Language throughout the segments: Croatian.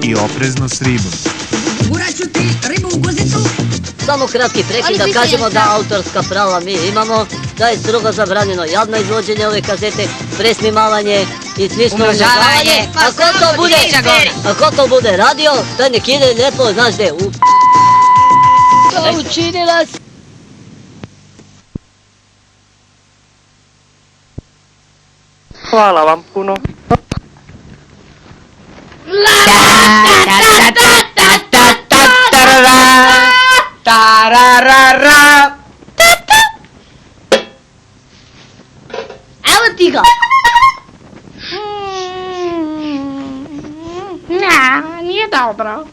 i oprezno s ribom. Guraću ti ribu u guzicu. Samo kratki prekid da kažemo da autorska prava mi imamo, da je strogo zabranjeno javno izvođenje ove kazete, presnimavanje i slično umnožavanje. Ako to bude radio, to nek ide lijepo, znaš gdje, u to učinila si. Hvala vam puno. Evo ti ga. Nije dobro.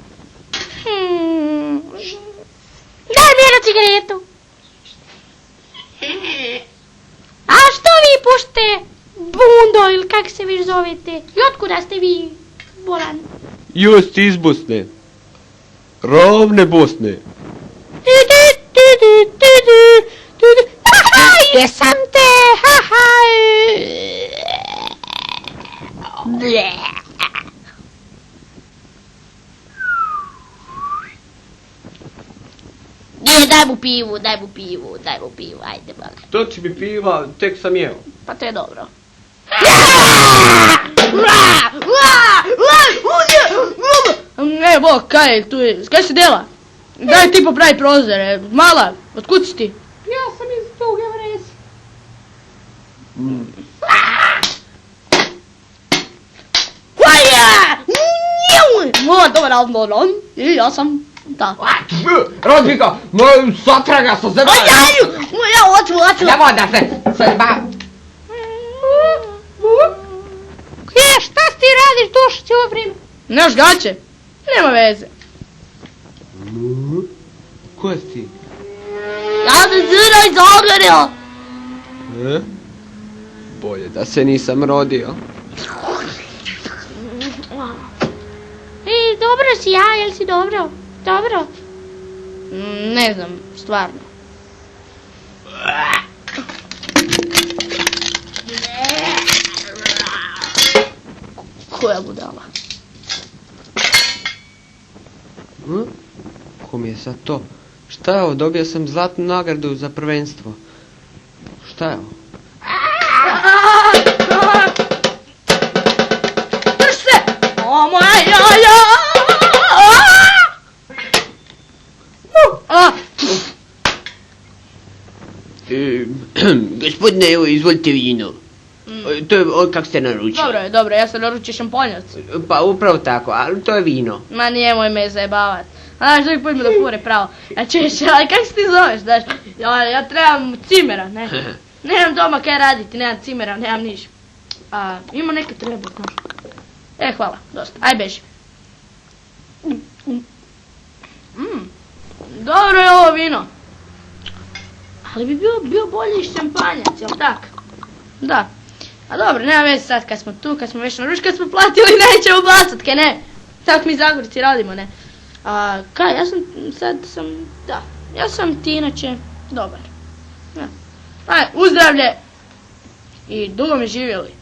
Daj mi jednu cigaretu. A što vi pušte bundo ili kak se vi zovete? I otkuda ste vi, Boran? Just iz Bosne. Ravne Bosne. Jesam te, Daj mu pivu, ajde bale. To će mi piva, tek sam jeo. Pa to je dobro. Ne, bok, kaj se dela? Daj ti popravi prozore, mala, otkud si ti? Ja sam iz Duge Vresi. Dobar Almoron, i ja sam, da. Rodbika, moj satraga sa zemlje. Ja hoću. Nemoj da se ba... Šta ti radiš duša cijelo vrijeme? Nemaš gaće? Nema veze. Ko si ti? Ja sam Zira iz Ogorja. Bolje da se nisam rodio. Dobro si ja, jel si dobro? Dobro? Ne znam, stvarno. Koja budala. Ko mi je sad to? Šta je ovo? Dobio sam zlatnu nagradu za prvenstvo. Šta je ovo? Drž se! O moja jaja! Gospodine, evo, izvolite vino. To je, kak ste naručili? Dobro, ja sam naručio šampanjac. Pa upravo tako, ali to je vino. Ma nemoj me zajebavat. Znaš, uvijek pojme da fure pravo. A češ, ali kak se ti zoveš, znaš? Ja trebam cimera, ne? Nemam doma kaj raditi, nemam cimera, nemam niš. Ima neke treba, znaš. Hvala, dosta, aj beži. Dobro je ovo vino. Ali bi bio bolji šampanjac, jel tak? Da. A dobro, nema veze sad kad smo tu, kad smo već naručili, kad smo platili, nećemo bacat, kaj ne? Tako mi Zagorci radimo, ne? Kaj, ja sam ti inače dobar. Aj, uzdravlje! I dugo mi živjeli.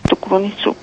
Tukovnicu.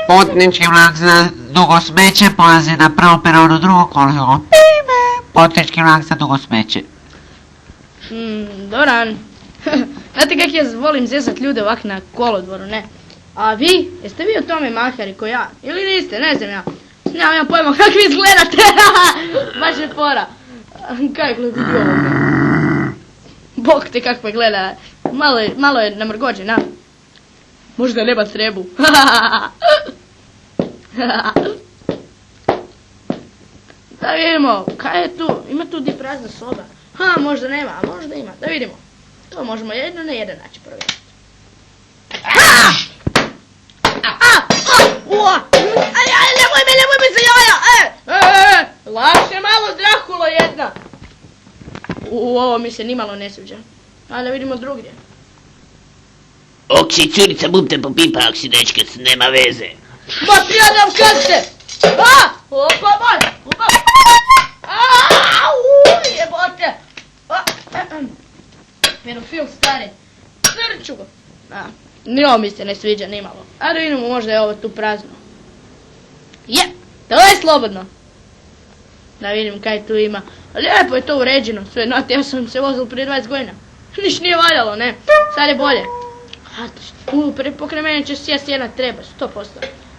Putnički vlak za Dugo Smeće polazi na prvom peronu drugog kolosijekog. Putnički vlak za Dugo Smeće. Doran. Znate kak ja volim zezat ljude ovak na kolodvoru, ne? A vi, jeste vi o tome mahari ko ja? Ili niste, ne znam ja. Nemam ja pojma kak vi izgledate. Baš je fora. Kaj gleda ovo? Bog te kako gleda. Malo je namrgođen, a? Možda nema trebu. Da vidimo, kaj je tu? Ima tu di prazna soba. Ha, možda nema, a možda ima. Da vidimo. To možemo jedno na jedan način provjeriti. Nemoj me za jaja! Lakše malo, Drakulo jedna! Ovo mi se nimalo ne sviđa. A da vidimo drugdje. Ok si curica bubte popipa, ak si dečke, nema veze. Ma ti ja dam kaste! Opa! Jebote! Pedofil stari. Zrču go. Ni ovo mi se ne sviđa nimalo. A da vidimo, možda je ovo tu prazno. To je slobodno. Da vidim kaj tu ima. Lijepo je to uređeno sve. Znate, ja sam se vozil prije 20 godina. Niš nije valjalo, ne. Sad je bolje. Pokraj mene će sjest jedna treba, 100%.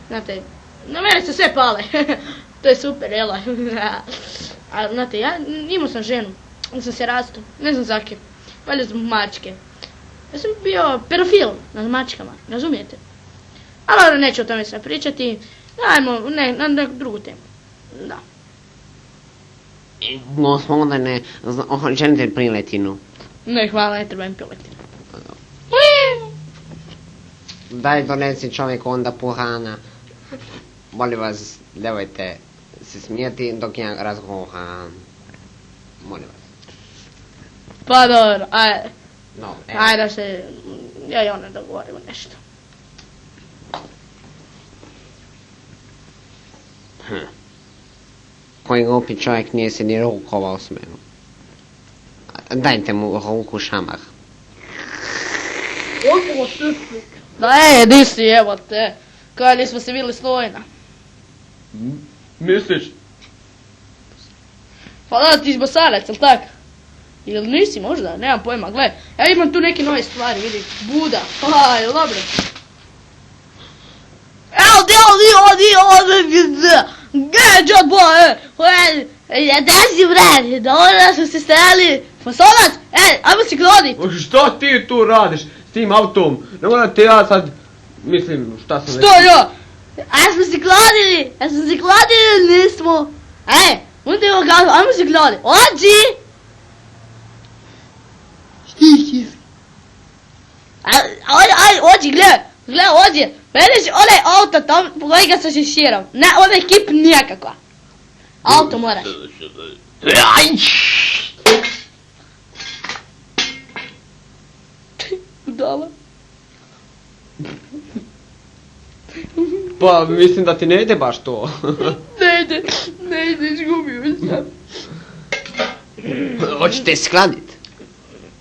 Znate, na mene se sve pale. To je super, jela. A znate, ja imao sam ženu. Ja sam se rastao. Ne znam zake. Valjda zbog mačke. Ja sam bio pedofil nad mačkama, razumijete? Ali neću o tome sad pričati. Dajmo, na neku drugu temu. Da. Gospodine, želite priletinu? Ne, hvala, ne trebam piletinu. Daj donesi čovjek onda puhana. Molim vas, nemojte se smijeti dok ja razgovaram. Molim vas. Pa dobro, ajde. No, Ajde da se, ja i ona dogovorimo nešto. Koji glupi čovjek nije se ni rukovao s menom. Dajte mu ruku šamar. Da di si, evo te. Kaj nismo se vidjeli slojna. Misliš? Pa da, ti Bosanac, jel tak? Ili nisi možda, nemam pojma, gle. Ja imam tu neke nove stvari, vidi. Buda, jel dobro? Evo, gdje je boje? Da si vrani, dobro smo se stajali. Bosanac, ajmo se kloniti. Šta ti tu radiš s tim autom? Ne moram te ja sad, mislim, šta sam Što ja? A smo se klonili ili nismo? Onda imamo gazu, ajmo se kloniti. Ođi! Ođi, gle, ođi. Vidiš onaj auto tam, po kojega sam se širom. Ne, onaj kip nijakakva. Auto moraš. Dala. Pa, mislim da ti ne ide baš to. Ne ide, izgubio sam. Hoćete skladit?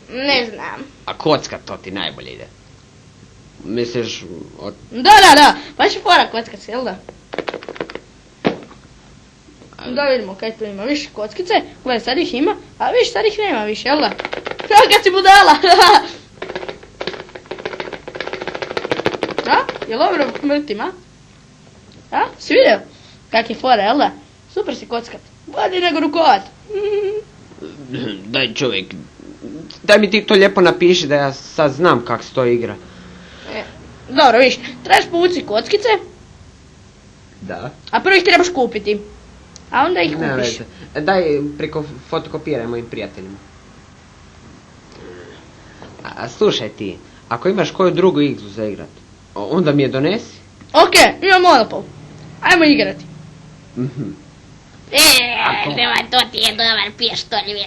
Ne znam. A kocka to ti najbolje ide. Misliš... Da, baš je fora kockac, jel da? Da vidimo kaj tu ima, više kockice, gledaj sad ih ima, a više sad ih nema više, jel da? Kad si budala! Jel dobro mrtim, a? Si vidio? Kak je fora, jel da? Super si kockat, bolje nego rukovat. Daj čovjek, daj mi ti to lijepo napiši da ja sad znam kak se to igra. Dobro, viš, trebaš povuci kockice. Da. A prvo ih trebaš kupiti. A onda ih kupiš. Ne veze. Daj preko fotokopiraj mojim prijateljima. A slušaj ti, ako imaš koju drugu igru za igrat, onda mi je donesi. Ok, imam monopol. Ajmo igrati. Nema, to ti je dobar pištolj, vidiš.